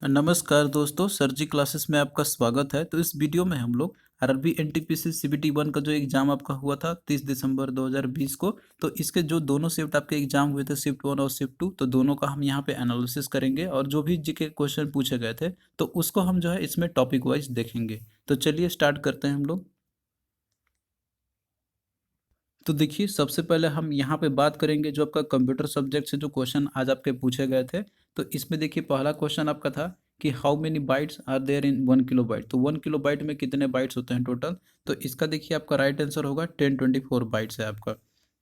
नमस्कार दोस्तों, सर जी क्लासेस में आपका स्वागत है। तो इस वीडियो में हम लोग आरआरबी एनटीपीसी सीबीटी 1 का जो एग्ज़ाम आपका हुआ था 30 दिसंबर 2020 को, तो इसके जो दोनों शिफ्ट आपके एग्ज़ाम हुए थे, शिफ्ट 1 और शिफ्ट 2, तो दोनों का हम यहाँ पे एनालिसिस करेंगे और जो भी जीके क्वेश्चन पूछे गए थे, तो उसको हम जो है इसमें टॉपिक वाइज देखेंगे। तो चलिए स्टार्ट करते हैं हम लोग। तो देखिए, सबसे पहले हम यहाँ पे बात करेंगे जो आपका कंप्यूटर सब्जेक्ट से जो क्वेश्चन आज आपके पूछे गए थे। तो इसमें देखिए, पहला क्वेश्चन आपका था कि how many bytes are there in 1 kilobyte. तो 1 किलोबाइट में कितने बाइट्स होते हैं टोटल। तो इसका देखिए आपका राइट आंसर होगा 1024 बाइट्स है आपका।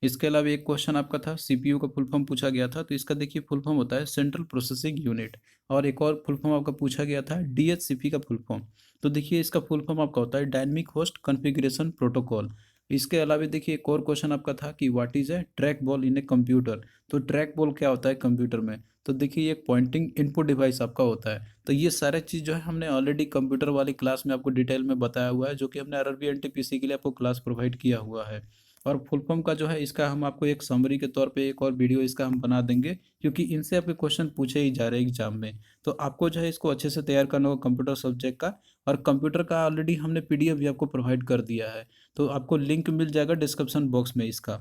इसके अलावा एक क्वेश्चन आपका था सीपीयू का फुल फॉर्म पूछा गया था। तो इसका देखिए फुल फॉर्म होता है सेंट्रल प्रोसेसिंग यूनिट। और एक और फुल फॉर्म आपका पूछा गया था डीएचसीपी का फुल फॉर्म। तो देखिए इसका फुल फॉर्म आपका होता है डायनेमिक होस्ट कॉन्फ़िगरेशन प्रोटोकॉल। इसके अलावा देखिए एक और क्वेश्चन आपका था कि what is a track ball in a computer. तो ट्रैक बॉल क्या होता है कंप्यूटर में। तो देखिए ये एक पॉइंटिंग इनपुट डिवाइस आपका होता है। तो ये सारे चीज़ जो है हमने ऑलरेडी कंप्यूटर वाली क्लास में आपको डिटेल में बताया हुआ है, जो कि हमने आरआरबी एनटीपीसी के लिए आपको क्लास प्रोवाइड किया हुआ है। और फुल फॉर्म का जो है इसका हम आपको एक समरी के तौर पे एक और वीडियो इसका हम बना देंगे, क्योंकि इनसे आपके क्वेश्चन पूछे ही जा रहे हैं एग्जाम में। तो आपको जो है इसको अच्छे से तैयार करना होगा कंप्यूटर सब्जेक्ट का। और कंप्यूटर का ऑलरेडी हमने पीडीएफ भी आपको प्रोवाइड कर दिया है। तो आपको लिंक मिल जाएगा डिस्क्रिप्शन बॉक्स में इसका।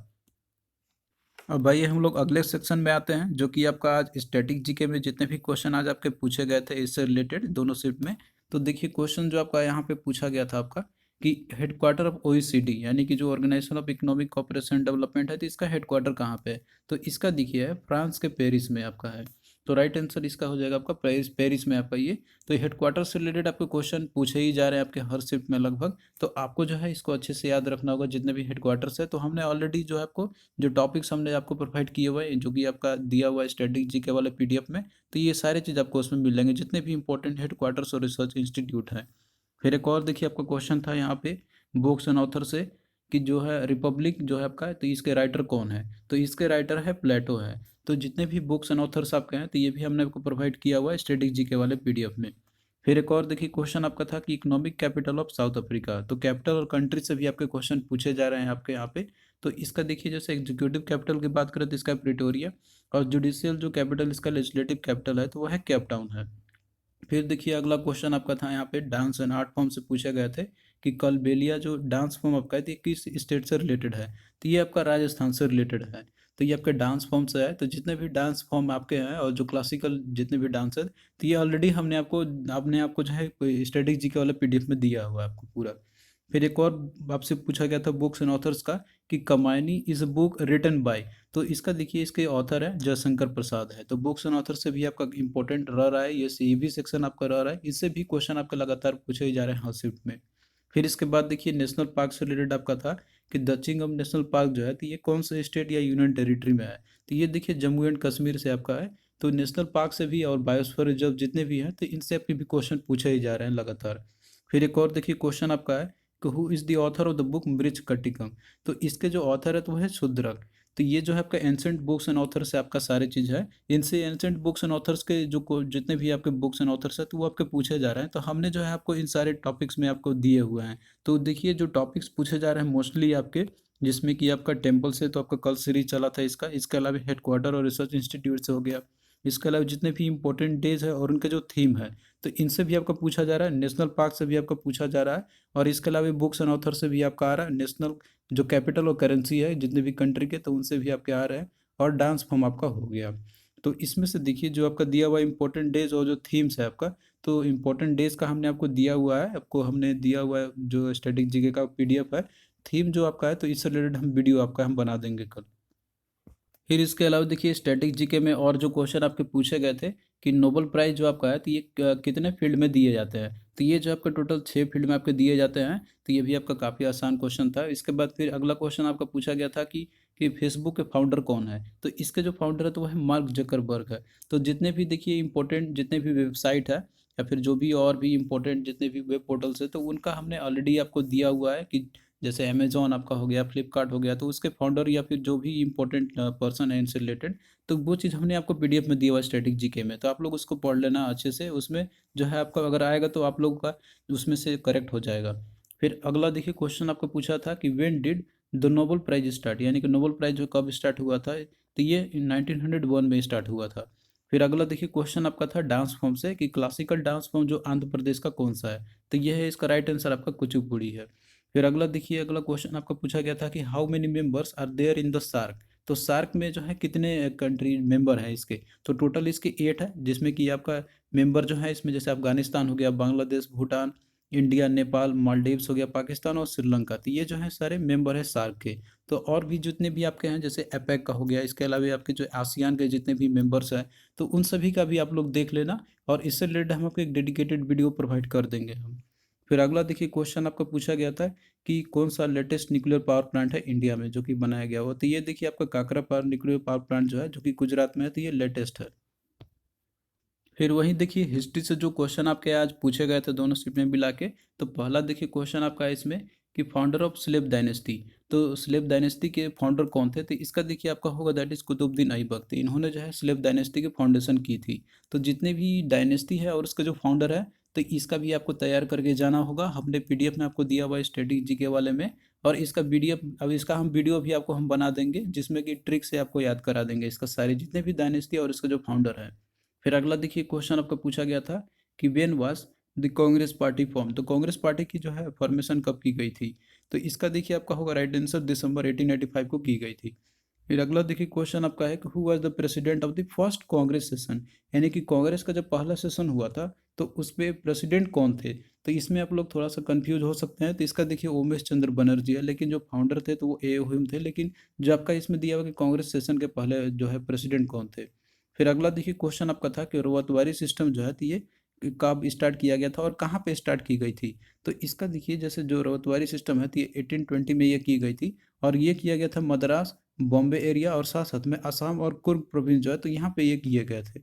अब भाई हम लोग अगले सेक्शन में आते हैं, जो कि आपका आज स्टैटिक जीके में जितने भी क्वेश्चन आज आपके पूछे गए थे इससे रिलेटेड दोनों शिफ्ट में। तो देखिए क्वेश्चन जो आपका यहाँ पे पूछा गया था आपका कि हेडक्वार्टर ऑफ ओईसीडी, यानी कि जो organisation of economic cooperation development है, तो इसका हेडक्वार्टर कहाँ पे है। तो इसका देखिए है फ्रांस के पेरिस में आपका है। तो राइट आंसर इसका हो जाएगा आपका पेरिस, पेरिस में आपका ये। तो हेडक्वार्टर से रिलेटेड आपके क्वेश्चन पूछे ही जा रहे हैं आपके हर शिफ्ट में लगभग। तो आपको जो है इसको अच्छे से याद रखना होगा जितने भी हेडक्वार्टर्स है। तो हमने ऑलरेडी जो है आपको जो टॉपिक्स हमने आपको प्रोवाइड किए हुए हैं, जो कि आपका दिया हुआ है स्टैटिक जीके वाले पीडीएफ में। तो ये सारे चीज़ आपको उसमें मिल जाएंगे, जितने भी इंपॉर्टेंट हेडक्वार्टर्स और रिसर्च इंस्टीट्यूट हैं। फिर एक और देखिए आपका क्वेश्चन था यहाँ पे बुक्स एंड ऑथर से, कि जो है रिपब्लिक जो है आपका, तो इसके राइटर कौन है। तो इसके राइटर है प्लेटो है। तो जितने भी बुक्स एंड ऑथर्स आपके हैं, तो ये भी हमने आपको प्रोवाइड किया हुआ है स्टैटिक जीके वाले पीडीएफ में। फिर एक और देखिए क्वेश्चन आपका था कि economic capital of south Africa. तो कैपिटल और कंट्री से भी आपके क्वेश्चन पूछे जा रहे हैं आपके यहाँ पे। तो इसका देखिए जैसे एग्जीक्यूटिव कैपिटल की बात करें तो इसका प्रिटोरिया। और जुडिशियल जो कैपिटल इसका लेजिस्लेटिव कैपिटल है, तो वह है केप टाउन है। फिर देखिए अगला क्वेश्चन आपका था यहाँ पे डांस एंड आर्ट फॉर्म से पूछे गए थे कि कलबेलिया जो डांस फॉर्म आपका है, तो ये किस स्टेट से रिलेटेड है। तो ये आपका राजस्थान से रिलेटेड है। तो ये आपके डांस फॉर्म से है। तो जितने भी डांस फॉर्म आपके हैं और जो क्लासिकल जितने भी डांस है, तो ये ऑलरेडी हमने आपको जो है स्टैटिक जीके वाला पीडीएफ में दिया हुआ है आपको पूरा। फिर एक और आपसे पूछा गया था बुक्स एंड ऑथर्स का कि Kamayani is book written by. तो इसका देखिए इसके ऑथर है जयशंकर प्रसाद है। तो बुक्स एंड ऑथर से भी आपका इंपॉर्टेंट रह रहा है, ये भी सेक्शन आपका रह रहा है, इससे भी क्वेश्चन आपका लगातार पूछे ही जा रहे हैं हर शिफ्ट में। फिर इसके बाद देखिए नेशनल पार्क से रिलेटेड आपका था कि दक्षिणगम नेशनल पार्क जो है, तो ये कौन से स्टेट या यूनियन टेरिटरी में है। तो ये देखिए जम्मू एंड कश्मीर से आपका है। तो नेशनल पार्क से भी और बायोस्फीयर रिजर्व जितने भी हैं, तो इनसे आपके भी क्वेश्चन पूछे ही जा रहे हैं लगातार। फिर एक और देखिए क्वेश्चन आपका है कि who is the author of the book Mrichchhakatikam. तो इसके जो ऑथर है तो वह है शूद्रक। तो ये जो है आपका एंशेंट बुक्स एंड ऑथर से आपका सारे चीज़ है। इनसे एंशेंट बुक्स एंड ऑथर्स के जितने भी आपके बुक्स एंड ऑथर्स हैं, तो वो आपके पूछे जा रहे हैं। तो हमने जो है आपको इन सारे टॉपिक्स में आपको दिए हुए हैं। तो देखिए जो टॉपिक्स पूछे जा रहे हैं मोस्टली आपके, जिसमें कि आपका टेम्पल से तो आपका कल सीरीज चला था इसका। इसके अलावा हेडक्वार्टर और रिसर्च इंस्टीट्यूट से हो गया। इसके अलावा जितने भी इंपॉर्टेंट डेज है और उनके जो थीम है, तो इनसे भी आपका पूछा जा रहा है। नेशनल पार्क से भी आपका पूछा जा रहा है। और इसके अलावा बुक्स एंड ऑथर से भी आपका आ रहा है। नेशनल जो कैपिटल और करेंसी है जितने भी कंट्री के, तो उनसे भी आपके आ रहे हैं। और डांस फॉर्म आपका हो गया। तो इसमें से देखिए जो आपका दिया हुआ इंपॉर्टेंट डेज और जो थीम्स है आपका, तो इंपॉर्टेंट डेज का हमने आपको दिया हुआ है, आपको हमने दिया हुआ है जो स्टैटिक जीके का पीडीएफ है। थीम जो आपका है, तो इससे रिलेटेड हम वीडियो आपका हम बना देंगे कल। फिर इसके अलावा देखिए स्टैटिक जीके में और जो क्वेश्चन आपके पूछे गए थे कि नोबेल प्राइज जो आपका है, तो ये कितने फील्ड में दिए जाते हैं। तो ये जो आपका टोटल 6 फील्ड में आपके दिए जाते हैं। तो ये भी आपका काफ़ी आसान क्वेश्चन था। इसके बाद फिर अगला क्वेश्चन आपका पूछा गया था कि फेसबुक के फाउंडर कौन है। तो इसके जो फाउंडर है, तो वह है मार्क जकरबर्ग है। तो जितने भी देखिए इंपॉर्टेंट जितने भी वेबसाइट है, या फिर जो भी और भी इंपॉर्टेंट जितने भी वेब पोर्टल्स है, तो उनका हमने ऑलरेडी आपको दिया हुआ है कि जैसे अमेजोन आपका हो गया, फ्लिपकार्ट हो गया, तो उसके फाउंडर या फिर जो भी इंपॉर्टेंट पर्सन है इनसे रिलेटेड, तो वो चीज़ हमने आपको पीडीएफ में दिया हुआ है स्टैटिक जीके में। तो आप लोग उसको पढ़ लेना अच्छे से। उसमें जो है आपका अगर आएगा तो आप लोग का उसमें से करेक्ट हो जाएगा। फिर अगला देखिए क्वेश्चन आपको पूछा था कि when did the Nobel prize start, यानी कि नोबेल प्राइज जो कब स्टार्ट हुआ था। तो ये 1901 में स्टार्ट हुआ था। फिर अगला देखिए क्वेश्चन आपका था डांस फॉर्म से कि क्लासिकल डांस फॉर्म जो आंध्र प्रदेश का कौन सा है, तो ये है इसका राइट आंसर आपका कुचिपुड़ी है। फिर अगला देखिए, अगला क्वेश्चन आपका पूछा गया था कि how many members are there in the SAARC, तो सार्क में जो है कितने कंट्री मेंबर हैं इसके, तो टोटल इसके 8 है, जिसमें कि आपका मेंबर जो है इसमें जैसे अफगानिस्तान हो गया, बांग्लादेश, भूटान, इंडिया, नेपाल, मालदीव्स हो गया, पाकिस्तान और श्रीलंका, तो ये जो है सारे मेंबर है सार्क के। तो और भी जितने भी आपके हैं जैसे एपेक का हो गया, इसके अलावा आपके जो आसियान के जितने भी मेंबर्स हैं, तो उन सभी का भी आप लोग देख लेना, और इससे रिलेटेड हम आपको एक डेडिकेटेड वीडियो प्रोवाइड कर देंगे हम। फिर अगला देखिए क्वेश्चन आपका पूछा गया था कि कौन सा लेटेस्ट न्यूक्लियर पावर प्लांट है इंडिया में जो कि बनाया गया हो, तो ये देखिए आपका काकरा पावर न्यूक्लियर पावर प्लांट जो है जो कि गुजरात में है, तो ये लेटेस्ट है। फिर वहीं देखिए हिस्ट्री से जो क्वेश्चन आपके आज पूछे गए थे दोनों शिप में मिला के, तो पहला देखिए क्वेश्चन आपका है इसमें कि फाउंडर ऑफ स्लेव डायनेस्टी, तो स्लेव डायनेस्टी के फाउंडर कौन थे, तो इसका देखिए आपका होगा दैट इज कुतुबुद्दीन ऐबक, तो इन्होंने जो है स्लेव डायनेस्टी की फाउंडेशन की थी। तो जितने भी डायनेस्टी है और उसका जो फाउंडर है, तो इसका भी आपको तैयार करके जाना होगा, हमने पीडीएफ में आपको दिया हुआ है स्ट्रेटेजी के वाले में, और इसका पीडीएफ अब इसका हम वीडियो भी आपको हम बना देंगे जिसमें कि ट्रिक से आपको याद करा देंगे इसका सारे जितने भी डायनेस्टी और इसका जो फाउंडर है। फिर अगला देखिए क्वेश्चन आपका पूछा गया था कि when was the Congress party form, तो कांग्रेस पार्टी की जो है फॉर्मेशन कब की गई थी, तो इसका देखिए आपका होगा राइट आंसर दिसंबर 1885 को की गई थी। फिर अगला देखिए क्वेश्चन आपका है कि who was the president of the first Congress session, यानी कि कांग्रेस का जब पहला सेशन हुआ था तो उस पे प्रेसिडेंट कौन थे, तो इसमें आप लोग थोड़ा सा कंफ्यूज हो सकते हैं, तो इसका देखिए उमेश चंद्र बनर्जी है, लेकिन जो फाउंडर थे तो वो ए हुम थे, लेकिन जो आपका इसमें दिया हुआ कि कांग्रेस सेशन के पहले जो है प्रेसिडेंट कौन थे। फिर अगला देखिए क्वेश्चन आपका था कि रउतवारी सिस्टम जो है तो ये कब स्टार्ट किया गया था और कहाँ पे स्टार्ट की गई थी, तो इसका देखिए जैसे जो रउतवारी सिस्टम है तो ये 1820 में ये की गई थी, और ये किया गया था मद्रास, बॉम्बे एरिया और साथ साथ में असम और कुर्ग प्रोविंस जो है तो यहाँ पे ये किए गए थे।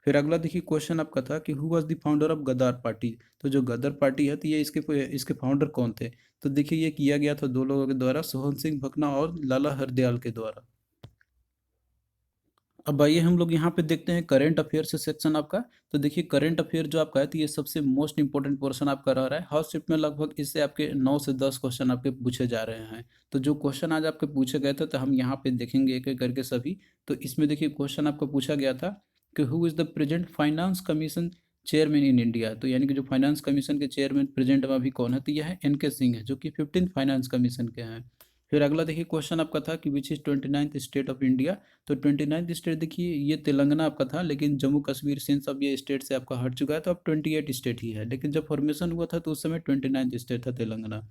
फिर अगला देखिए क्वेश्चन आपका था कि who was the founder of गद्दार पार्टी, तो जो गदर पार्टी है तो ये इसके इसके फाउंडर कौन थे, तो देखिए ये किया गया था दो लोगों के द्वारा, सोहन सिंह भकना और लाला हरदयाल के द्वारा। अब आइए हम लोग यहाँ पे देखते हैं करंट अफेयर से सेक्शन आपका। तो देखिए करंट अफेयर जो आपका है तो ये सबसे मोस्ट इंपॉर्टेंट पोर्शन आपका रह रहा है, हर शिफ्ट में लगभग इससे आपके 9 से 10 क्वेश्चन आपके पूछे जा रहे हैं। तो जो क्वेश्चन आज आपके पूछे गए थे तो हम यहाँ पे देखेंगे एक एक करके सभी। तो इसमें देखिए क्वेश्चन आपका पूछा गया था कि who is the present finance commission chairman in India, तो यानी कि जो फाइनेंस कमीशन के चेयरमैन प्रेजेंट में अभी कौन है, तो यह है NK सिंह है जो कि 15th फाइनेंस कमीशन के हैं। फिर अगला देखिए क्वेश्चन आपका था कि which is 29th state of India, तो 29th स्टेट देखिए ये तेलंगाना आपका था, लेकिन जम्मू कश्मीर सिंध अब ये स्टेट से आपका हट चुका है, तो अब 28 स्टेट ही है, लेकिन जब फॉर्मेशन हुआ था तो उस समय 29th स्टेट था तेलंगाना।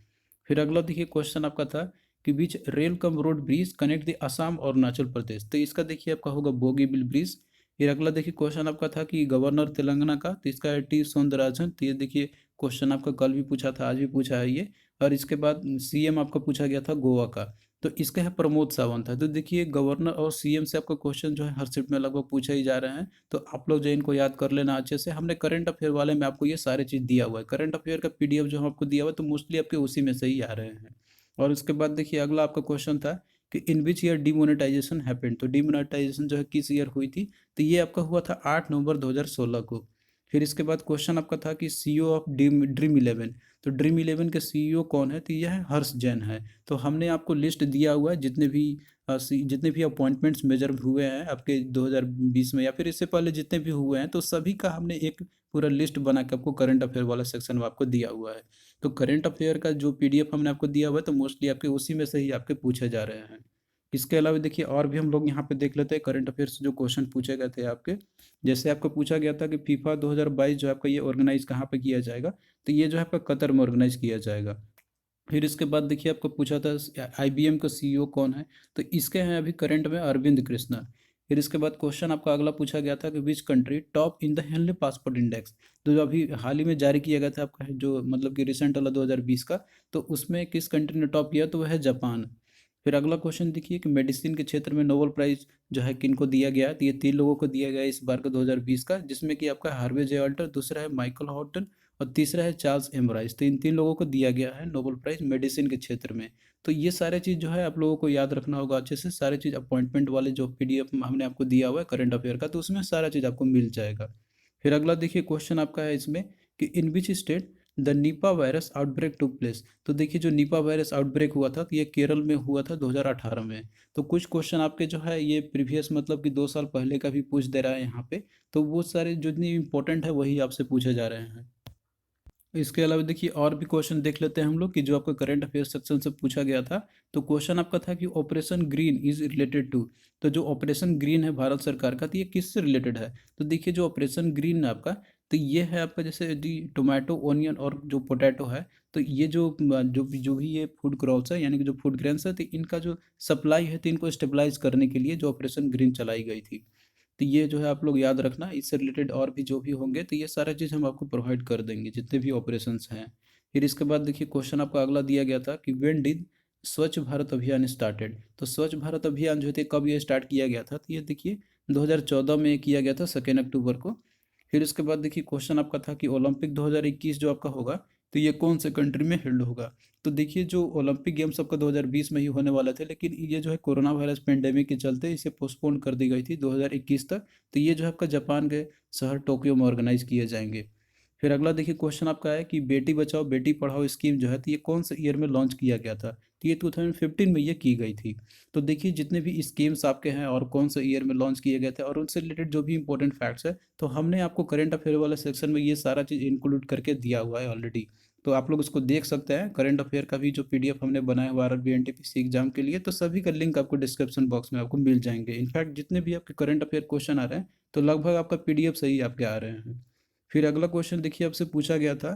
फिर अगला देखिए क्वेश्चन आपका था कि which rail cum road bridge connect the Assam और अरुणाचल प्रदेश, तो इसका देखिए आपका होगा बोगीबिल ब्रिज। फिर अगला देखिए क्वेश्चन आपका था कि गवर्नर तेलंगाना का, तो इसका है टी सौंदरराजन, तो ये देखिए क्वेश्चन आपका कल भी पूछा था आज भी पूछा है ये। और इसके बाद CM आपका पूछा गया था गोवा का, तो इसका है प्रमोद सावंत है। तो देखिए गवर्नर और CM से आपका क्वेश्चन जो है हर शिफ्ट में लगभग पूछे ही जा रहे हैं, तो आप लोग जो इनको याद कर लेना अच्छे से। हमने करंट अफेयर वाले में आपको ये सारी चीज़ दिया हुआ है, करंट अफेयर का PDF जो हम आपको दिया हुआ है तो मोस्टली आपके उसी में से ही आ रहे हैं। और उसके बाद देखिए अगला आपका क्वेश्चन था कि in which year demonetisation happened, तो डीमोनेटाइजेशन जो है किस ईयर हुई थी, तो ये आपका हुआ था 8 नवंबर 2016 को। फिर इसके बाद क्वेश्चन आपका था कि CEO ऑफ ड्रीम इलेवन, तो ड्रीम इलेवन के CEO कौन है, तो यह है हर्ष जैन है। तो हमने आपको लिस्ट दिया हुआ है जितने भी अपॉइंटमेंट्स मेजर हुए हैं आपके 2020 में या फिर इससे पहले जितने भी हुए हैं, तो सभी का हमने एक पूरा लिस्ट बना के आपको करंट अफेयर वाला सेक्शन में आपको दिया हुआ है। तो करंट अफेयर का जो PDF हमने आपको दिया हुआ है तो मोस्टली आपके उसी में से ही आपके पूछे जा रहे हैं। इसके अलावा देखिए और भी हम लोग यहाँ पे देख लेते हैं करंट अफेयर से जो क्वेश्चन पूछे गए थे आपके। जैसे आपको पूछा गया था कि फीफा 2022 जो आपका ये ऑर्गेनाइज कहाँ पे किया जाएगा, तो ये जो है आपका कतर में ऑर्गेनाइज किया जाएगा। फिर इसके बाद देखिए आपको पूछा था IBM का CEO कौन है, तो इसके हैं अभी करंट में अरविंद कृष्णा। फिर इसके बाद क्वेश्चन आपका अगला पूछा गया था कि which country top in the Henley passport index, तो जो अभी हाल ही में जारी किया गया था आपका जो मतलब कि रिसेंट वाला 2020 का, तो उसमें किस कंट्री ने टॉप किया, तो वह है जापान। फिर अगला क्वेश्चन देखिए कि मेडिसिन के क्षेत्र में नोबेल प्राइज जो है किनको दिया गया है, तो ये 3 लोगों को दिया गया है इस बार का 2020 का, जिसमें कि आपका हार्वे जे अल्टर, दूसरा है माइकल हॉटन और तीसरा है चार्ल्स एम राइस, तो इन 3 लोगों को दिया गया है नोबेल प्राइज मेडिसिन के क्षेत्र में। तो ये सारे चीज़ जो है आप लोगों को याद रखना होगा अच्छे से, सारे चीज़ अपॉइंटमेंट वाले जो PDF हमने आपको दिया हुआ है करंट अफेयर का, तो उसमें सारा चीज़ आपको मिल जाएगा। फिर अगला देखिए क्वेश्चन आपका है इसमें कि in which state the Nipah virus outbreak took place. तो देखिए जो निपा वायरस आउटब्रेक हुआ था तो ये केरल में हुआ था 2018 में। तो कुछ क्वेश्चन आपके जो है ये प्रीवियस मतलब कि 2 साल पहले का भी पूछ दे रहा है यहाँ पे। तो वो सारे जितनी इंपॉर्टेंट है वही आपसे पूछे जा रहे हैं। इसके अलावा देखिए और भी क्वेश्चन देख लेते हैं हम लोग कि जो आपका करंट अफेयर सेक्शन से पूछा गया था। तो क्वेश्चन आपका था कि operation green is related to. तो जो ऑपरेशन ग्रीन है भारत सरकार का तो ये किससे रिलेटेड है। तो देखिए जो ऑपरेशन ग्रीन है आपका तो ये है आपका जैसे यदि टोमेटो ओनियन और जो पोटैटो है तो ये जो भी ये फूड क्रॉप्स है यानी कि जो फूड ग्रेन्स है तो इनका जो सप्लाई है तो इनको स्टेबलाइज करने के लिए जो ऑपरेशन ग्रीन चलाई गई थी। तो ये जो है आप लोग याद रखना इससे रिलेटेड और भी जो भी होंगे तो ये सारा चीज़ हम आपको प्रोवाइड कर देंगे जितने भी ऑपरेशंस हैं। फिर इसके बाद देखिए क्वेश्चन आपका अगला दिया गया था कि व्हेन डिड स्वच्छ भारत अभियान स्टार्टेड। तो स्वच्छ भारत अभियान जो थे कब ये स्टार्ट किया गया था तो ये देखिए 2014 में किया गया था 2 अक्टूबर को। फिर इसके बाद देखिए क्वेश्चन आपका था कि ओलंपिक 2021 जो आपका होगा तो ये कौन से कंट्री में हेल्ड होगा। तो देखिए जो ओलंपिक गेम्स आपका 2020 में ही होने वाले थे लेकिन ये जो है कोरोना वायरस पेंडेमिक के चलते इसे पोस्टपोन कर दी गई थी 2021 तक। तो ये जो है आपका जापान के शहर टोक्यो में ऑर्गेनाइज किए जाएंगे। फिर अगला देखिए क्वेश्चन आपका है कि बेटी बचाओ बेटी पढ़ाओ स्कीम जो है तो ये कौन से ईयर में लॉन्च किया गया था। तो ये 2015 में ये की गई थी। तो देखिए जितने भी स्कीम्स आपके हैं और कौन से ईयर में लॉन्च किए गए थे और उनसे रिलेटेड जो भी इंपॉर्टेंट फैक्ट्स है तो हमने आपको करंट अफेयर वाले सेक्शन में ये सारा चीज़ इंक्लूड करके दिया हुआ है ऑलरेडी। तो आप लोग उसको देख सकते हैं करंट अफेयर का भी जो पीडीएफ हमने बनाया हुआ आरआरबी एनटीपीसी एग्जाम के लिए तो सभी का लिंक आपको डिस्क्रिप्शन बॉक्स में आपको मिल जाएंगे। इनफैक्ट जितने भी आपके करंट अफेयर क्वेश्चन आ रहे हैं तो लगभग आपका पीडीएफ से ही आपके आ रहे हैं। फिर अगला क्वेश्चन देखिए आपसे पूछा गया था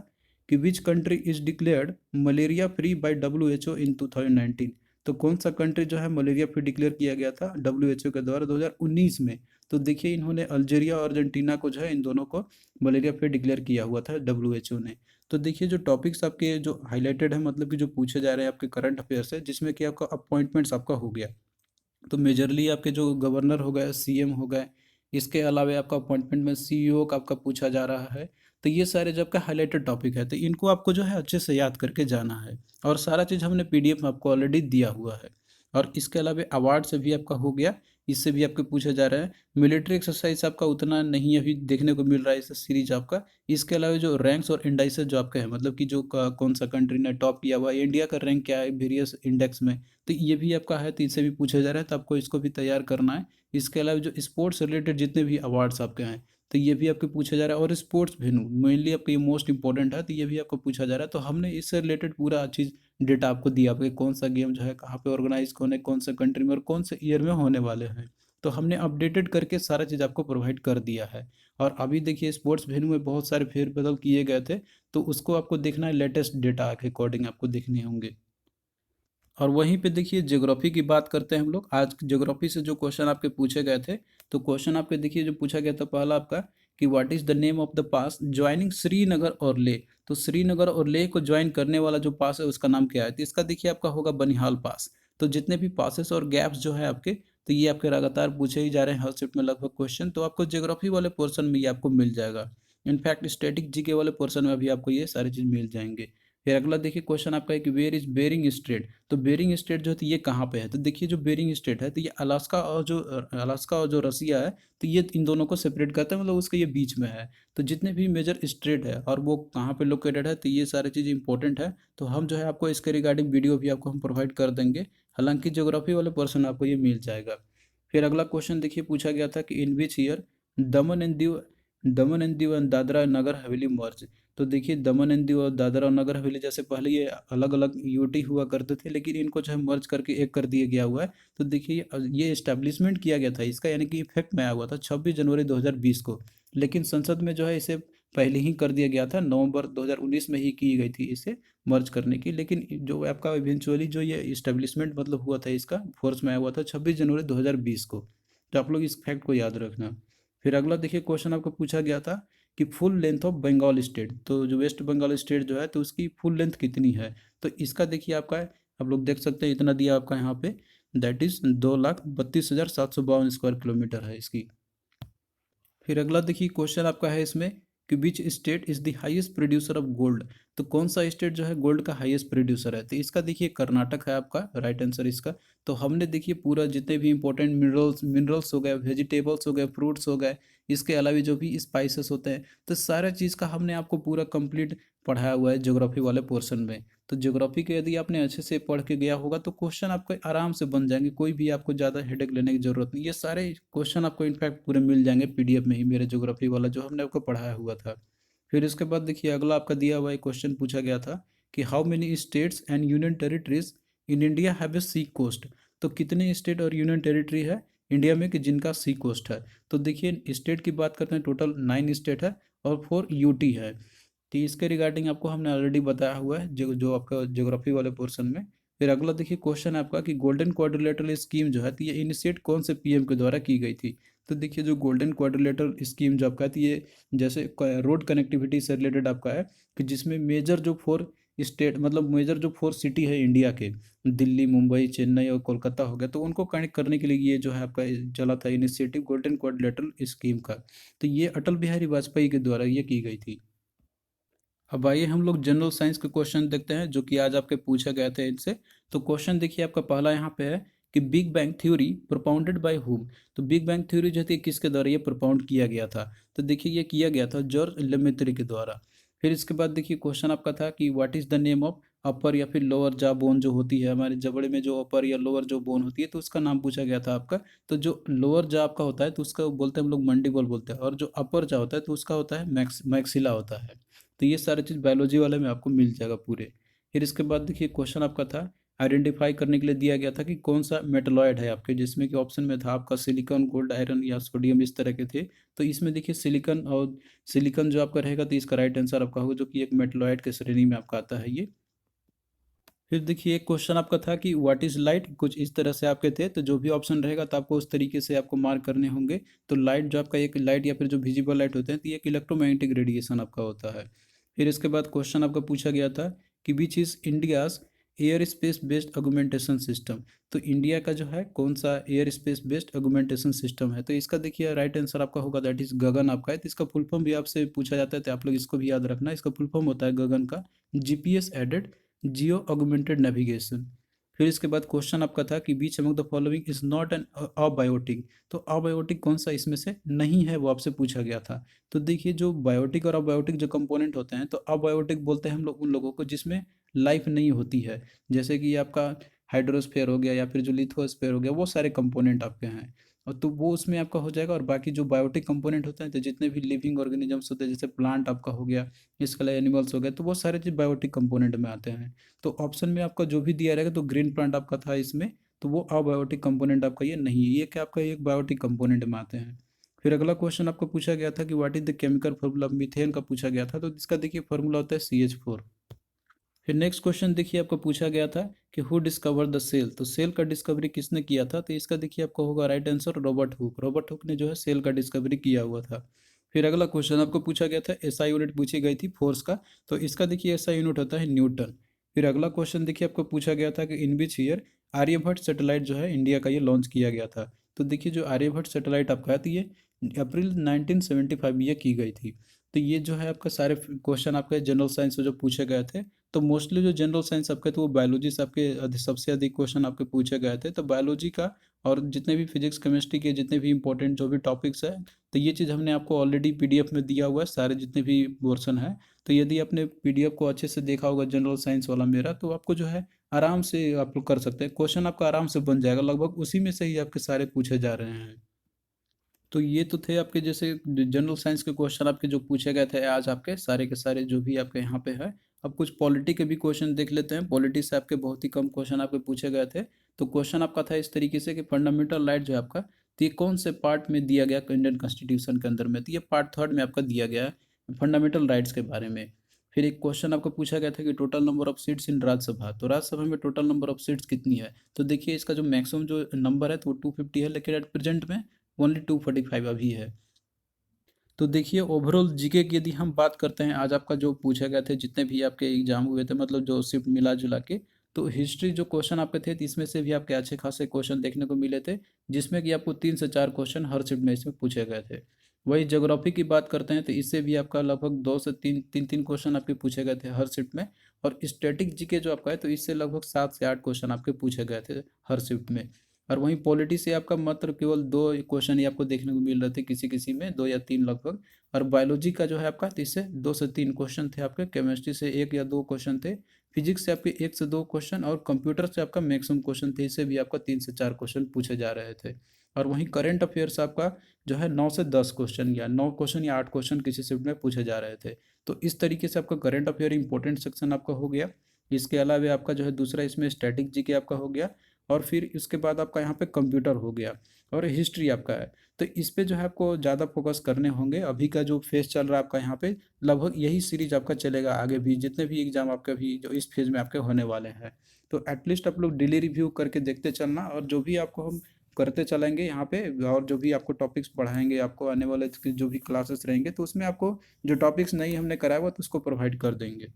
कि which country is declared malaria free by WHO in 2019। तो कौन सा कंट्री जो है मलेरिया फ्री डिक्लेयर किया गया था डब्ल्यूएचओ के द्वारा 2019 में। तो देखिए इन्होंने अल्जीरिया और अर्जेंटीना को जो है इन दोनों को मलेरिया फ्री डिक्लेयर किया हुआ था डब्ल्यूएचओ ने। तो देखिए जो टॉपिक्स आपके जो हाईलाइटेड है मतलब कि जो पूछे जा रहे हैं आपके करंट अफेयर से जिसमें कि आपका अपॉइंटमेंट्स आपका हो गया। तो मेजरली आपके जो गवर्नर हो गए सीएम हो गए इसके अलावा आपका अपॉइंटमेंट में सीईओ का आपका पूछा जा रहा है। तो ये सारे जब का हाईलाइटेड टॉपिक है तो इनको आपको जो है अच्छे से याद करके जाना है। और सारा चीज़ हमने पीडीएफ में आपको ऑलरेडी दिया हुआ है। और इसके अलावा अवार्ड से भी आपका हो गया इससे भी आपके पूछा जा रहा है। मिलिट्री एक्सरसाइज आपका उतना नहीं अभी देखने को मिल रहा है इस सीरीज आपका। इसके अलावा जो रैंक्स और इंडाइसेस जो आपका है मतलब कि जो कौन सा कंट्री ने टॉप किया हुआ है इंडिया का रैंक क्या है वेरियस इंडेक्स में। तो ये भी आपका है तो इससे भी पूछा जा रहा है तो आपको इसको भी तैयार करना है। इसके अलावा जो स्पोर्ट्स रिलेटेड जितने भी अवार्ड्स आपके हैं तो ये भी आपके पूछा जा रहा है और स्पोर्ट्स वेन्यू मेनली आपका ये मोस्ट इंपॉर्टेंट है तो ये भी आपको पूछा जा रहा है। तो हमने इससे रिलेटेड पूरा चीज़ डेटा आपको दिया आपके कौन सा गेम जो है कहाँ पे ऑर्गेनाइज होने कौन सा कंट्री में और कौन से ईयर में होने वाले हैं। तो हमने अपडेटेड करके सारा चीज़ आपको प्रोवाइड कर दिया है। और अभी देखिए स्पोर्ट्स वेन्यू में बहुत सारे फेरबदल किए गए थे तो उसको आपको देखना है लेटेस्ट डेटा के अकॉर्डिंग आपको देखने होंगे। और वहीं पे देखिए ज्योग्राफी की बात करते हैं हम लोग आज ज्योग्राफी से जो क्वेश्चन आपके पूछे गए थे। तो क्वेश्चन आपके देखिए जो पूछा गया था पहला आपका कि what is the name of the pass joining Srinagar और लेह। तो श्रीनगर और लेह को ज्वाइन करने वाला जो पास है उसका नाम क्या है। तो इसका देखिए आपका होगा बनिहाल पास। तो जितने भी पासेस और गैप्स जो है आपके तो ये आपके लगातार पूछे ही जा रहे हैं हर शिफ्ट में लगभग क्वेश्चन तो आपको ज्योग्राफी वाले पोर्सन में ये आपको मिल जाएगा। इनफैक्ट स्टैटिक जीके वाले पोर्सन में भी आपको ये सारी चीज़ मिल जाएंगे। फिर अगला देखिए क्वेश्चन आपका है कि वेयर इज बेरिंग स्ट्रेट। तो बेरिंग स्टेट जो है तो ये कहाँ पे है। तो देखिए जो बेरिंग स्टेट है तो ये अलास्का और जो रसिया है तो ये इन दोनों को सेपरेट करता है मतलब उसके ये बीच में है। तो जितने भी मेजर स्टेट है और वो कहाँ पे लोकेटेड है तो ये सारी चीज़ इंपॉर्टेंट है। तो हम जो है आपको इसके रिगार्डिंग वीडियो भी आपको हम प्रोवाइड कर देंगे। हालांकि ज्योग्राफी वाले पर्सन आपको ये मिल जाएगा। फिर अगला क्वेश्चन देखिए पूछा गया था कि in which year Daman and Diu Daman and Diu and Dadra Nagar Haveli मर्ज। तो देखिए दमन एंड दीव और दादरा और नगर हवेली जैसे पहले ये अलग अलग यूटी हुआ करते थे लेकिन इनको जो है मर्ज करके एक कर दिया गया हुआ है। तो देखिए ये इस्टेब्लिशमेंट किया गया था इसका यानी कि इफेक्ट में आया हुआ था 26 जनवरी 2020 को। लेकिन संसद में जो है इसे पहले ही कर दिया गया था नवंबर 2019 में ही की गई थी इसे मर्ज करने की। लेकिन जो आपका इवेंचुअली जो ये इस्टेब्लिशमेंट मतलब हुआ था इसका फोर्स में आया हुआ था 26 जनवरी 2020 को। तो आप लोग इस फैक्ट को याद रखना। फिर अगला देखिए क्वेश्चन आपको पूछा गया था कि full length of Bengal state. तो जो वेस्ट बंगाल स्टेट जो है तो उसकी फुल लेंथ कितनी है। तो इसका देखिए आपका है आप लोग देख सकते हैं इतना दिया आपका यहाँ पे दैट इज 2,32,752 स्क्वायर किलोमीटर है इसकी। फिर अगला देखिए क्वेश्चन आपका है इसमें कि which state is the highest producer of gold. तो कौन सा स्टेट जो है गोल्ड का हाईएस्ट प्रोड्यूसर है। तो इसका देखिए कर्नाटक है आपका राइट आंसर इसका। तो हमने देखिए पूरा जितने भी इंपॉर्टेंट मिनरल्स मिनरल्स हो गए वेजिटेबल्स हो गए फ्रूट्स हो गए इसके अलावा जो भी स्पाइसेस होते हैं, तो सारा चीज़ का हमने आपको पूरा कंप्लीट पढ़ाया हुआ है ज्योग्राफी वाले पोर्शन में। तो ज्योग्राफी के यदि आपने अच्छे से पढ़ के गया होगा तो क्वेश्चन आपको आराम से बन जाएंगे, कोई भी आपको ज़्यादा हेडेक लेने की जरूरत नहीं। ये सारे क्वेश्चन आपको इनफैक्ट पूरे मिल जाएंगे पीडीएफ में ही, मेरे ज्योग्राफी वाला जो हमने आपको पढ़ाया हुआ था। फिर इसके बाद देखिए अगला आपका दिया हुआ एक क्वेश्चन पूछा गया था कि how many states and union territories in India have a sea coast. तो कितने स्टेट और यूनियन टेरिटरी है इंडिया में कि जिनका सी कोस्ट है। तो देखिए स्टेट की बात करते हैं, टोटल 9 स्टेट है और 4 यूटी है। तो इसके रिगार्डिंग आपको हमने ऑलरेडी बताया हुआ है जो जो आपका ज्योग्राफी वाले पोर्शन में। फिर अगला देखिए क्वेश्चन है आपका कि गोल्डन क्वाड्रिलेटरल स्कीम जो है तो ये इनिशिएट कौन से पीएम के द्वारा की गई थी। तो देखिए जो गोल्डन क्वाड्रिलेटरल स्कीम जो आपका है तो ये जैसे रोड कनेक्टिविटी से रिलेटेड आपका है कि जिसमें मेजर जो 4 स्टेट मतलब मेजर जो 4 सिटी है इंडिया के, दिल्ली, मुंबई, चेन्नई और कोलकाता हो गया, तो उनको कनेक्ट करने के लिए ये जो है आपका चला था इनिशिएटिव गोल्डन क्वाड्रिलेटरल स्कीम का। तो ये अटल बिहारी वाजपेयी के द्वारा ये की गई थी। अब आइए हम लोग जनरल साइंस के क्वेश्चन देखते हैं जो कि आज आपके पूछे गए थे इनसे। तो क्वेश्चन देखिए आपका पहला यहाँ पे है कि big bang theory propounded by whom. तो बिग बैंग थ्योरी जो थी किसके द्वारा ये प्रोपाउंड किया गया था। तो देखिए ये किया गया था जॉर्ज लेमेत्री के द्वारा। फिर इसके बाद देखिए क्वेश्चन आपका था कि what is the name of upper या फिर लोअर जा बोन जो होती है हमारे जबड़े में, जो अपर या लोअर जो बोन होती है तो उसका नाम पूछा गया था आपका। तो जो लोअर जा आपका होता है तो उसका बोलते हैं हम लोग मंडिबल बोलते हैं, और जो अपर जा होता है तो उसका होता है मैक्सिला होता है। तो ये सारी चीज़ बायोलॉजी वाले में आपको मिल जाएगा पूरे। फिर इसके बाद देखिए क्वेश्चन आपका था आइडेंटिफाई करने के लिए दिया गया था कि कौन सा मेटलॉयड है आपके, जिसमें कि ऑप्शन में था आपका सिलिकॉन, गोल्ड, आयरन या सोडियम, इस तरह के थे। तो इसमें देखिए सिलिकॉन, और सिलिकॉन जो आपका रहेगा तो इसका राइट आंसर आपका होगा, जो कि एक मेटलॉयड के श्रेणी में आपका आता है ये। फिर देखिए एक क्वेश्चन आपका था कि व्हाट इज लाइट, कुछ इस तरह से आपके थे, तो जो भी ऑप्शन रहेगा तो आपको उस तरीके से आपको मार्क करने होंगे। तो लाइट जो आपका एक लाइट या फिर जो विजिबल लाइट होते हैं तो ये एक इलेक्ट्रोमैग्नेटिक रेडिएशन आपका होता है। फिर इसके बाद क्वेश्चन आपका पूछा गया था कि which is India's air space based augmentation system. तो इंडिया का जो है कौन सा air space based augmentation system है। तो इसका देखिए राइट आंसर आपका होगा दैट इज गगन आपका है। तो इसका फुल फॉर्म भी आपसे पूछा जाता है तो आप लोग इसको भी याद रखना, इसका फुल फॉर्म होता है गगन का GPS aided geo augmented navigation. फिर इसके बाद क्वेश्चन आपका था कि which among the following is not an abiotic. तो अबायोटिक कौन सा इसमें से नहीं है वो आपसे पूछा गया था। तो देखिए जो बायोटिक और अबायोटिक जो कंपोनेंट होते हैं, तो अबायोटिक बोलते हैं हम लोग उन लोगों को जिसमें लाइफ नहीं होती है, जैसे कि आपका हाइड्रोस्फेयर हो गया या फिर जो लिथोस्फेयर हो गया, वो सारे कंपोनेंट आपके हैं। और तो वो उसमें आपका हो जाएगा। और बाकी जो बायोटिक कंपोनेंट होते हैं तो जितने भी लिविंग ऑर्गेनिजम्स होते हैं जैसे प्लांट आपका हो गया, इसके अलावा एनिमल्स हो गए, तो वो सारे चीज़ बायोटिक कंपोनेंट में आते हैं। तो ऑप्शन में आपका जो भी दिया रहेगा तो ग्रीन प्लांट आपका था इसमें, तो वो अबायोटिक कंपोनेंट आपका ये नहीं है, ये क्या आपका एक बायोटिक कंपोनेंट में आते हैं। फिर अगला क्वेश्चन आपको पूछा गया था कि what is the chemical formula methane का पूछा गया था। तो इसका देखिए फॉर्मूला होता है CH4। फिर नेक्स्ट क्वेश्चन देखिए आपको पूछा गया था कि हु डिस्कवर द सेल। तो सेल का डिस्कवरी किसने किया था। तो इसका देखिए आपका होगा right answer Robert Hooke. Robert Hooke ने जो है सेल का डिस्कवरी किया हुआ था। फिर अगला क्वेश्चन आपको पूछा गया था एसआई यूनिट पूछी गई थी फोर्स का। तो इसका देखिए एसआई यूनिट होता है न्यूटन। फिर अगला क्वेश्चन देखिए आपको पूछा गया था कि in which year Aryabhata satellite जो है इंडिया का ये लॉन्च किया गया था। तो देखिए जो आर्यभट्ट सैटेलाइट आपका है तो ये अप्रैल 1975 में ये की गई थी। तो ये जो है आपका सारे क्वेश्चन आपके जनरल साइंस से जो पूछे गए थे। तो मोस्टली जो जनरल साइंस आपके थे वो बायोलॉजी से आपके सबसे अधिक क्वेश्चन आपके पूछे गए थे। तो बायोलॉजी का और जितने भी फिजिक्स केमिस्ट्री के जितने भी इंपॉर्टेंट जो भी टॉपिक्स है, तो ये चीज़ हमने आपको ऑलरेडी पीडीएफ में दिया हुआ है सारे जितने भी पोर्शन है। तो यदि आपने पीडीएफ को अच्छे से देखा होगा जनरल साइंस वाला मेरा, तो आपको जो है आराम से आप लोग कर सकते हैं, क्वेश्चन आपका आराम से बन जाएगा, लगभग उसी में से ही आपके सारे पूछे जा रहे हैं। तो ये तो थे आपके जैसे जनरल साइंस के क्वेश्चन आपके जो पूछे गए थे आज आपके सारे के सारे जो भी आपके यहाँ पे है। अब कुछ पॉलिटी के भी क्वेश्चन देख लेते हैं। पॉलिटी से आपके बहुत ही कम क्वेश्चन आपके पूछे गए थे। तो क्वेश्चन आपका था इस तरीके से कि फंडामेंटल राइट जो है आपका, तो ये कौन से पार्ट में दिया गया इंडियन कॉन्स्टिट्यूशन के अंदर में। तो ये पार्ट 3 में आपका दिया गया है फंडामेंटल राइट्स के बारे में। फिर एक क्वेश्चन आपको पूछा गया था कि total number of seats in Rajya Sabha. तो राज्यसभा में टोटल नंबर ऑफ सीट्स कितनी है। तो देखिए इसका जो मैक्सिमम जो नंबर है तो वो 250 है, लेकिन एट प्रेजेंट में ओनली 245 अभी है। तो देखिए ओवरऑल जीके की यदि हम बात करते हैं, आज आपका जो पूछे गए थे जितने भी आपके एग्जाम हुए थे, मतलब जो शिफ्ट मिला जुला के, तो हिस्ट्री जो क्वेश्चन आपके थे तो इसमें से भी आपके अच्छे खासे क्वेश्चन देखने को मिले थे, जिसमें कि आपको 3 से 4 क्वेश्चन हर शिफ्ट में इसमें पूछे गए थे। वही ज्योग्राफी की बात करते हैं तो इससे भी आपका लगभग 2 से 3 क्वेश्चन आपके पूछे गए थे हर शिफ्ट में। और स्टैटिक जीके जो आपका है तो इससे लगभग 7 से 8 क्वेश्चन आपके पूछे गए थे हर शिफ्ट में। और वहीं पॉलिटी से आपका मात्र केवल 2 क्वेश्चन ही आपको देखने को मिल रहे थे, किसी किसी में 2 या 3 लगभग। और बायोलॉजी का जो है आपका इससे 2 से 3 क्वेश्चन थे आपके, केमिस्ट्री से 1 या 2 क्वेश्चन थे, फिजिक्स से आपके 1 से 2 क्वेश्चन, और कंप्यूटर से आपका मैक्सिमम क्वेश्चन थे, इससे भी आपका 3 से 4 क्वेश्चन पूछे जा रहे थे। और वहीं करंट अफेयर्स आपका जो है 9 से 10 क्वेश्चन या 9 क्वेश्चन या 8 क्वेश्चन किसी शिफ्ट में पूछे जा रहे थे। तो इस तरीके से आपका करंट अफेयर इंपॉर्टेंट सेक्शन आपका हो गया। इसके अलावा आपका जो है दूसरा इसमें स्टैटिक जीके आपका हो गया, और फिर इसके बाद आपका यहाँ पे कंप्यूटर हो गया, और हिस्ट्री आपका है। तो इस पे जो है आपको ज़्यादा फोकस करने होंगे। अभी का जो फेज चल रहा है आपका यहाँ पे, लगभग यही सीरीज आपका चलेगा आगे भी, जितने भी एग्जाम आपके भी जो इस फेज में आपके होने वाले हैं। तो एटलीस्ट आप लोग डेली रिव्यू करके देखते चलना, और जो भी आपको हम करते चलेंगे यहाँ पे, और जो भी आपको टॉपिक्स पढ़ाएंगे, आपको आने वाले जो भी क्लासेस रहेंगे, तो उसमें आपको जो टॉपिक्स नहीं हमने कराया हुआ तो उसको प्रोवाइड कर देंगे।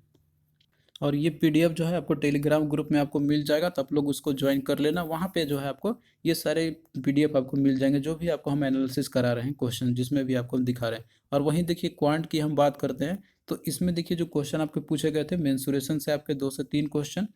और ये पीडीएफ जो है आपको टेलीग्राम ग्रुप में आपको मिल जाएगा, तो आप लोग उसको ज्वाइन कर लेना। वहाँ पे जो है आपको ये सारे पीडीएफ आपको मिल जाएंगे, जो भी आपको हम एनालिसिस करा रहे हैं क्वेश्चन, जिसमें भी आपको दिखा रहे हैं। और वहीं देखिए क्वांट की हम बात करते हैं, तो इसमें देखिए जो क्वेश्चन आपके पूछे गए थे, मेंसुरेशन से आपके 2 से 3 क्वेश्चन,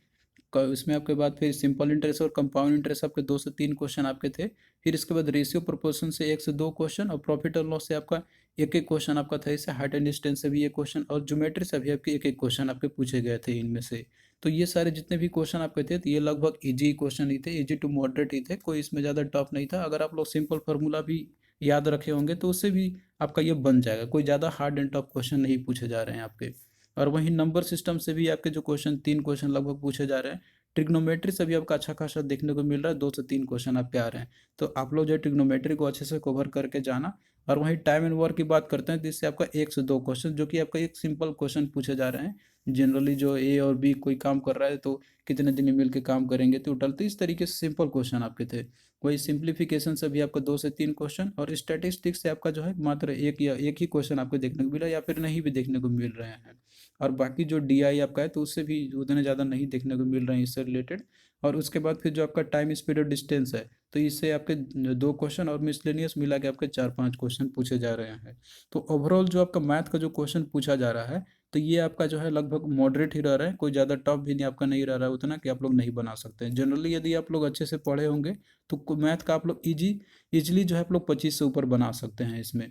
इसमें आपके बाद फिर सिंपल इंटरेस्ट और कंपाउंड इंटरेस्ट आपके 2 से 3 क्वेश्चन आपके थे। फिर इसके बाद रेशियो प्रोपोर्शन से 1 से 2 क्वेश्चन, और प्रॉफिट और लॉस से आपका एक एक क्वेश्चन आपका था। इससे हाइट एंड डिस्टेंस से भी एक क्वेश्चन, और ज्योमेट्री से भी आपके एक एक क्वेश्चन आपके पूछे गए थे इनमें से। तो ये सारे जितने भी क्वेश्चन आपके थे, तो ये लगभग इजी क्वेश्चन ही थे, इजी टू मॉडरेट ही थे, कोई इसमें ज़्यादा टफ नहीं था। अगर आप लोग सिंपल फार्मूला भी याद रखे होंगे तो उससे भी आपका ये बन जाएगा, कोई ज़्यादा हार्ड एंड टफ क्वेश्चन नहीं पूछे जा रहे हैं आपके। और वहीं नंबर सिस्टम से भी आपके जो क्वेश्चन 3 क्वेश्चन लगभग पूछे जा रहे हैं। ट्रिग्नोमेट्री से भी आपका अच्छा खासा देखने को मिल रहा है, 2 से 3 क्वेश्चन आपके आ रहे हैं। तो आप लोग जो है ट्रिग्नोमेट्री को अच्छे से कवर करके जाना। और वहीं टाइम एंड वर्क की बात करते हैं, तो इससे आपका 1 से 2 क्वेश्चन, जो कि आपका एक सिंपल क्वेश्चन पूछे जा रहे हैं। जनरली जो ए और बी कोई काम कर रहा है तो कितने दिन में मिल के काम करेंगे टोटल, तो इस तरीके से सिंपल क्वेश्चन आपके थे। वही सिंप्लीफिकेशन से भी आपका 2 से 3 क्वेश्चन, और स्टैटिस्टिक्स से आपका जो है मात्र एक ही क्वेश्चन आपको देखने को मिला, या फिर नहीं भी देखने को मिल रहे हैं। और बाकी जो डीआई आपका है, तो उससे भी उतने ज़्यादा नहीं देखने को मिल रहे हैं इससे रिलेटेड। और उसके बाद फिर जो आपका टाइम स्पीड और डिस्टेंस है, तो इससे आपके 2 क्वेश्चन, और मिसलेनियस मिला के आपके 4-5 क्वेश्चन पूछे जा रहे हैं। तो ओवरऑल जो आपका मैथ का जो क्वेश्चन पूछा जा रहा है, तो ये आपका जो है लगभग मॉडरेट ही रह रहा है, कोई ज़्यादा टफ भी नहीं आपका नहीं रह रहा है उतना कि आप लोग नहीं बना सकते हैं। जनरली यदि आप लोग अच्छे से पढ़े होंगे तो मैथ का आप लोग इजीली जो है आप लोग 25 से ऊपर बना सकते हैं इसमें।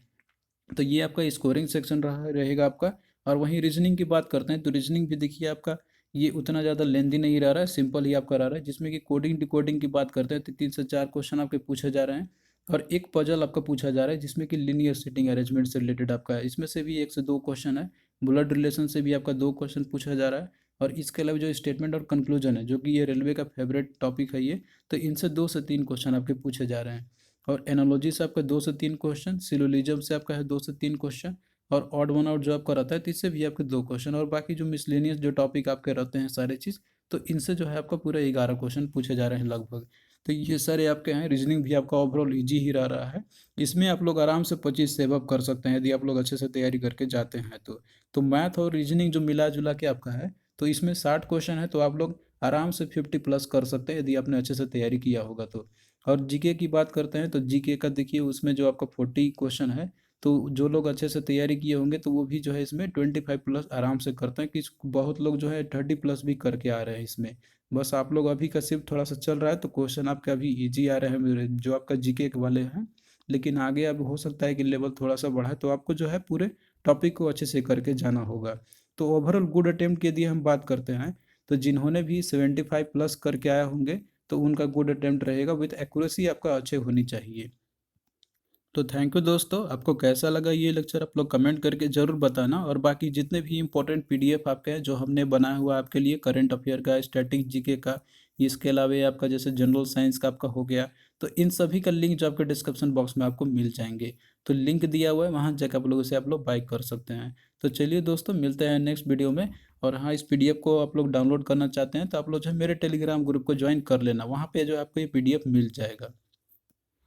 तो ये आपका स्कोरिंग सेक्शन रहेगा आपका। और वहीं रीजनिंग की बात करते हैं, तो रीजनिंग भी देखिए आपका ये उतना ज़्यादा लेंदी नहीं रह रहा है, सिंपल ही आपका रह रहा है, जिसमें कि कोडिंग डिकोडिंग की बात करते हैं तो 3 से 4 क्वेश्चन आपके पूछे जा रहे हैं। और एक पजल आपका पूछा जा रहा है, जिसमें कि लीनियर सीटिंग अरेंजमेंट से रिलेटेड आपका है, इसमें से भी 1 से 2 क्वेश्चन है। ब्लड रिलेशन से भी आपका 2 क्वेश्चन पूछा जा रहा है। और इसके अलावा जो स्टेटमेंट और कंक्लूजन है, जो कि ये रेलवे का फेवरेट टॉपिक है ये, तो इनसे 2 से 3 क्वेश्चन आपके पूछे जा रहे हैं। और एनालॉजी से आपका 2 से 3 क्वेश्चन, सिलोजिज्म से आपका है 2 से 3 क्वेश्चन, और ऑड वन आउट जो आपका रहता है तो इससे भी आपके 2 क्वेश्चन, और बाकी जो मिसलेनियस जो टॉपिक आपके रहते हैं सारे चीज़, तो इनसे जो है आपका पूरा 11 क्वेश्चन पूछे जा रहे हैं लगभग। तो ये सारे आपके हैं। रीजनिंग भी आपका ओवरऑल ईजी ही रह रहा है, इसमें आप लोग आराम से 25 सेव अप कर सकते हैं यदि आप लोग अच्छे से तैयारी करके जाते हैं तो मैथ और रीजनिंग जो मिला जुला के आपका है, तो इसमें 60 क्वेश्चन है, तो आप लोग आराम से 50 प्लस कर सकते हैं यदि आपने अच्छे से तैयारी किया होगा तो। और जीके की बात करते हैं, तो जीके का देखिए उसमें जो आपका 40 क्वेश्चन है, तो जो लोग अच्छे से तैयारी किए होंगे तो वो भी जो है इसमें 25 प्लस आराम से करते हैं, कि बहुत लोग जो है 30 प्लस भी करके आ रहे हैं इसमें। बस आप लोग अभी का सिर्फ थोड़ा सा चल रहा है, तो क्वेश्चन आपके अभी इजी आ रहे हैं जो आपका जीके के वाले हैं। लेकिन आगे अब हो सकता है कि लेवल थोड़ा सा बढ़ा, तो आपको जो है पूरे टॉपिक को अच्छे से करके जाना होगा। तो ओवरऑल गुड अटेम्प्ट की यदि हम बात करते हैं, तो जिन्होंने भी 75 प्लस करके आए होंगे, तो उनका गुड अटेम्प्ट रहेगा, विथ एक्यूरेसी आपका अच्छे होनी चाहिए। तो थैंक यू दोस्तों, आपको कैसा लगा ये लेक्चर आप लोग कमेंट करके ज़रूर बताना। और बाकी जितने भी इंपॉर्टेंट पीडीएफ आपके हैं जो हमने बनाया हुआ आपके लिए, करंट अफेयर का, स्टैटिक जीके का, इसके अलावा ये आपका जैसे जनरल साइंस का आपका हो गया, तो इन सभी का लिंक जो आपके डिस्क्रिप्शन बॉक्स में आपको मिल जाएंगे। तो लिंक दिया हुआ है, वहाँ जाकर आप लोग उसे आप लोग बाई कर सकते हैं। तो चलिए दोस्तों, मिलते हैं नेक्स्ट वीडियो में। और हाँ, इस पीडीएफ को आप लोग डाउनलोड करना चाहते हैं तो आप लोग जो है मेरे टेलीग्राम ग्रुप को ज्वाइन कर लेना, वहाँ पे जो है आपको ये पीडीएफ मिल जाएगा।